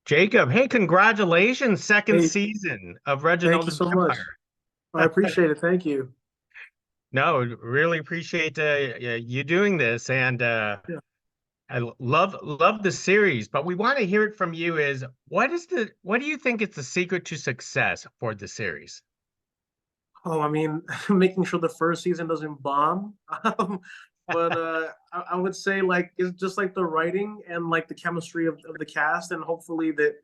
Jacob, hey, congratulations, second Hey, season of thank Reginald you the so much. I Vampire. appreciate it. Thank you. No, really appreciate you doing this, and Yeah. I love the series. But we want to hear it from you. What do you think is the secret to success for the series? Oh, I mean, making sure the first season doesn't bomb. But I would say like it's just like the writing and like the chemistry of the cast, and hopefully that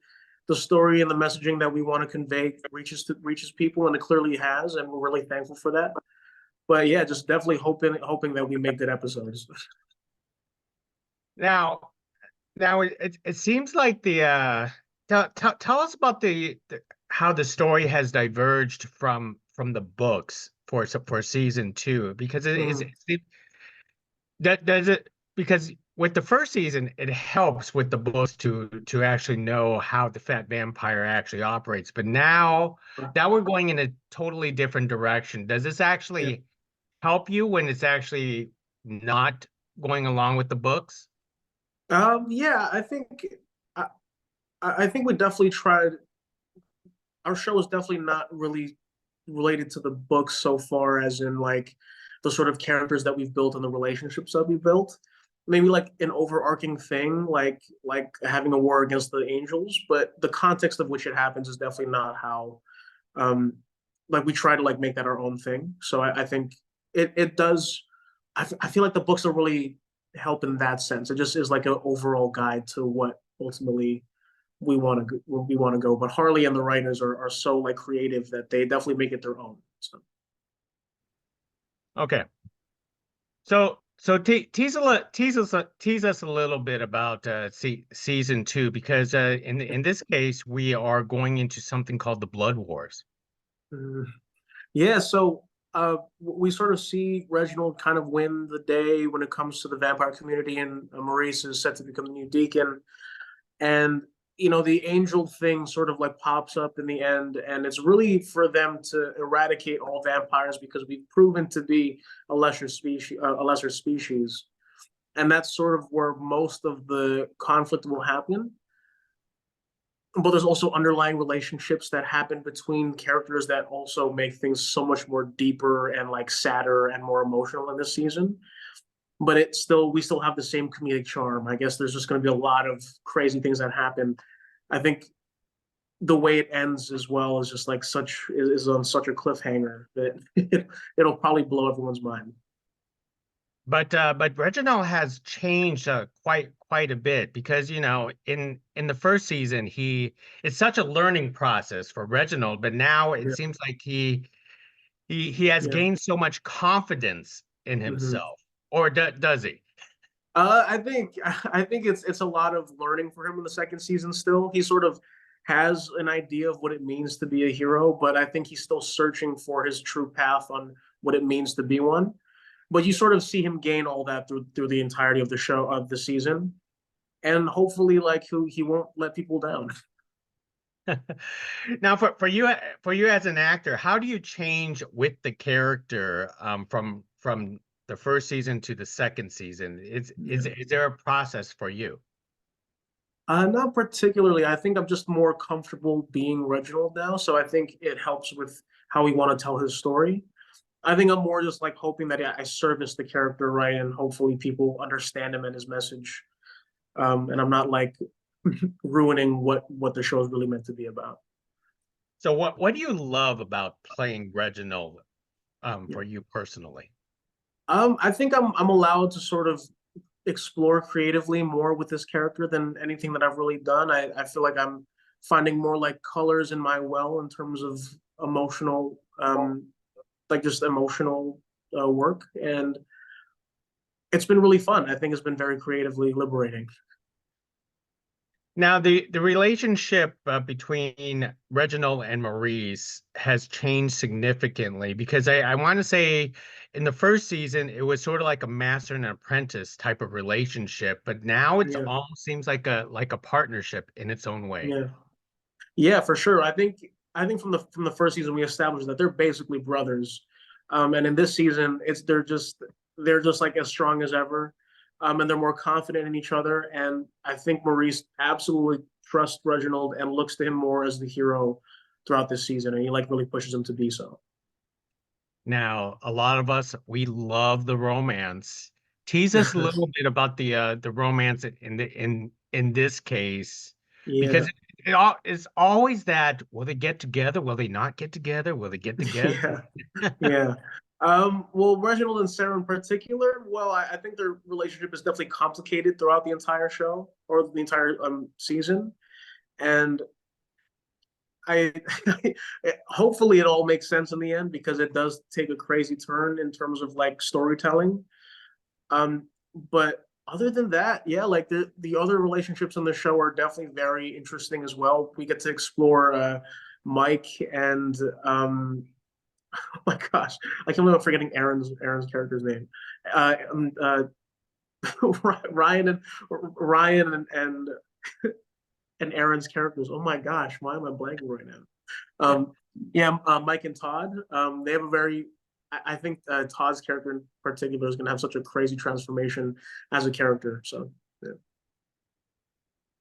the story and the messaging that we want to convey reaches people, and it clearly has, and we're really thankful for that. But yeah, just definitely hoping that we make good episodes. Now, now it seems like tell us about the how the story has diverged from the books for season two because Mhm. does it because with the first season, it helps with the books to actually know how the fat vampire actually operates. But now we're going in a totally different direction. Does this Yeah. actually help you when it's actually not going along with the books? Yeah, I, I think we definitely tried. Our show is definitely not really related to the books so far, as in like the sort of characters that we've built and the relationships that we've built. Maybe like an overarching thing, like having a war against the angels, but the context of which it happens is definitely not how um like we try to like make that our own thing. So I think it does. I feel like the books are really help in that sense. It just is like an overall guide to what ultimately we want to go. But Harley and the writers are so like creative that they definitely make it their own. So Okay. So tease us a little bit about season two because in this case we are going into something called the Blood Wars. mm, yeah, so we sort of see Reginald kind of win the day when it comes to the vampire community, and Maurice is set to become the new deacon. And the angel thing sort of like pops up in the end, and it's really for them to eradicate all vampires because we've proven to be a lesser species, and that's sort of where most of the conflict will happen. But there's also underlying relationships that happen between characters that also make things so much more deeper and like sadder and more emotional in this season. But we still have the same comedic charm. I guess there's just going to be a lot of crazy things that happen. I think the way it ends as well is just like is on such a cliffhanger that it'll probably blow everyone's mind. But Reginald has changed quite a bit because in the first season he it's such a learning process for Reginald, but now it Yeah, seems like he has yeah. gained so much confidence in Mm-hmm. himself, or does he? I think it's a lot of learning for him in the second season still. He sort of has an idea of what it means to be a hero, but I think he's still searching for his true path on what it means to be one. But you sort of see him gain all that through the entirety of the show of the season, and hopefully, like he won't let people down. Now, for you as an actor, how do you change with the character from the first season to the second season? Yeah. Is there a process for you? Not particularly. I think I'm just more comfortable being Reginald now, so I think it helps with how we want to tell his story. I think I'm more just like hoping that I service the character right, and hopefully people understand him and his message. And I'm not like ruining what the show is really meant to be about. So what do you love about playing Reginald Yeah. for you personally? I think I'm allowed to sort of explore creatively more with this character than anything that I've really done. I feel like I'm finding more like colors in my well in terms of emotional, like just emotional work, and it's been really fun. I think it's been very creatively liberating. Now, the relationship between Reginald and Maurice has changed significantly because I want to say in the first season it was sort of like a master and apprentice type of relationship, but now it's Yeah, almost seems like a partnership in its own way. yeah, yeah, for sure. I think from the first season we established that they're basically brothers, and in this season they're just like as strong as ever, and they're more confident in each other. And I think Maurice absolutely trusts Reginald and looks to him more as the hero throughout this season, and he like really pushes him to be so. Now, a lot of us, we love the romance. Tease us a little bit about the romance in this case, because Yeah, it's always that, will they get together? Will they not get together? Will they get together? yeah, yeah. Well, Reginald and Sarah in particular, well, I think their relationship is definitely complicated throughout the entire show or the entire season, and I hopefully it all makes sense in the end because it does take a crazy turn in terms of like storytelling. Um, but other than that, yeah, like the other relationships on the show are definitely very interesting as well. We get to explore Mike and oh my gosh, I can't believe I'm forgetting Aaron's character's name. Uh, um, uh, Ryan and Aaron's characters. Oh my gosh, why am I blanking right now? Yeah, Mike and Todd. They have a very. I think Todd's character in particular is going to have such a crazy transformation as a character. So, yeah.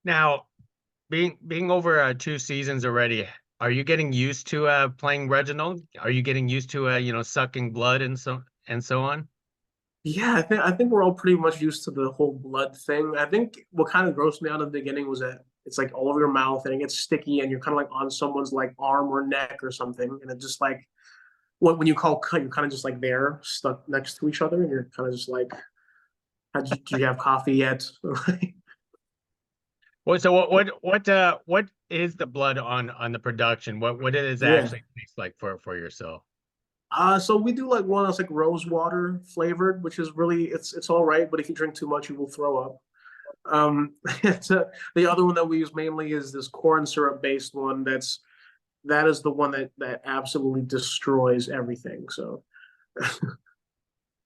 Now, being over 2 seasons already, are you getting used to playing Reginald? Are you getting used to sucking blood and so on? Yeah, I think we're all pretty much used to the whole blood thing. I think what kind of grossed me out in the beginning was that it's like all over your mouth and it gets sticky and you're kind of like on someone's like arm or neck or something, and it just like when you call cut, you're kind of just like there stuck next to each other, and you're kind of just like, do you have coffee yet? What is the blood on the production? What it is Yeah. actually taste like for yourself? So we do like one that's like rose water flavored, which is really it's all right, but if you drink too much, you will throw up. The other one that we use mainly is this corn syrup based one. That is the one that absolutely destroys everything. So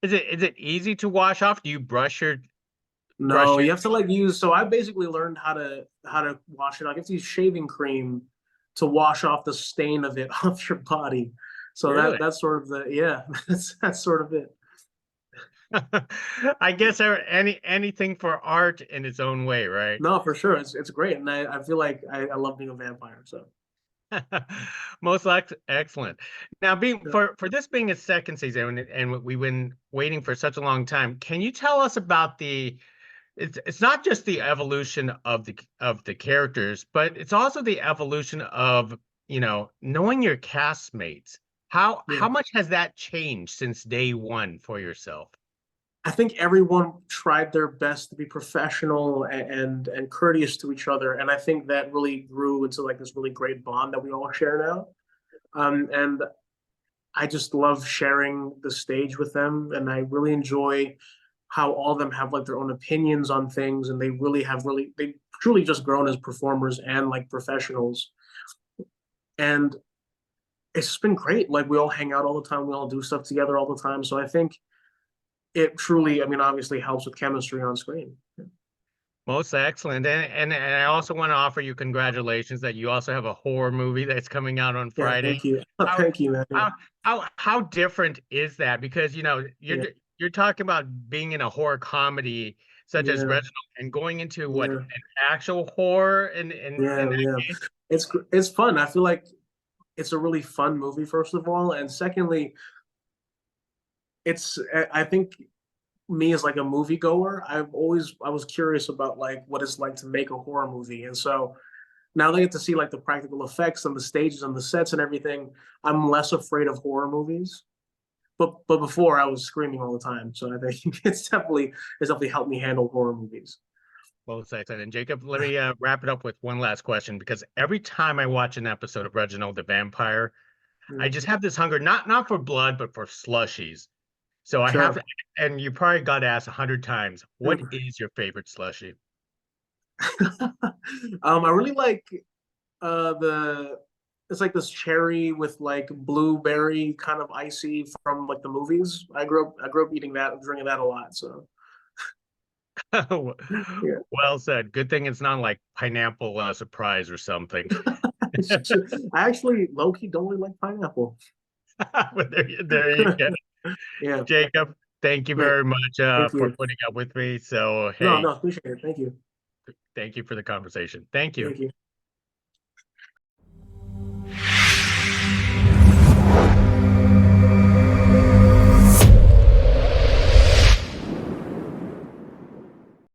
Is it easy to wash off? Do you brush no, your you have to like use. So I basically learned how to wash it. I have to use shaving cream to wash off the stain of it off your body. So really? that's sort of the yeah, that's sort of it. I guess anything for art in its own way, right? No, for sure, it's great, and I feel like I love being a vampire. So Most excellent. Now, being yeah, for this being its second season, and we've been waiting for such a long time, can you tell us about it's not just the evolution of the characters, but it's also the evolution of, knowing your castmates. How yeah. much has that changed since day one for yourself? I think everyone tried their best to be professional and courteous to each other, and I think that really grew into like this really great bond that we all share now. And I just love sharing the stage with them, and I really enjoy how all of them have like their own opinions on things, and they truly just grown as performers and like professionals. And it's just been great. Like we all hang out all the time, we all do stuff together all the time. So I think it truly, I mean, obviously helps with chemistry on screen. Most excellent. And I also want to offer you congratulations that you also have a horror movie that's coming out on Yeah, Friday. thank you. How Thank you, man. Yeah, how different is that? Because yeah, you're talking about being in a horror comedy such as yeah, Reginald and going into what, yeah, an actual horror in yeah, that yeah. case. It's fun. I feel like it's a really fun movie, first of all, and secondly, it's I think me as like a moviegoer, I was curious about like what it's like to make a horror movie, and so now they get to see like the practical effects and the stages and the sets and everything. I'm less afraid of horror movies. But before I was screaming all the time, so I think it's definitely helped me handle horror movies. Most excellent. And Jacob, let me wrap it up with one last question, because every time I watch an episode of Reginald the Vampire, I Yeah, just have this hunger, not for blood, but for slushies. So I have, sure. and you probably got asked 100 times, what Yeah. is your favorite slushie? I really like the it's like this cherry with like blueberry kind of icy from like the movies. I grew up eating that, drinking that a lot. So yeah, Well said. Good thing it's not like pineapple surprise or something. I actually low key don't really like pineapple. But there you go. Yeah, Jacob, thank you yeah. very much Thank for you. putting up with me. So, No, hey, no, appreciate it. Thank you. Thank you for the conversation. Thank you. Thank you.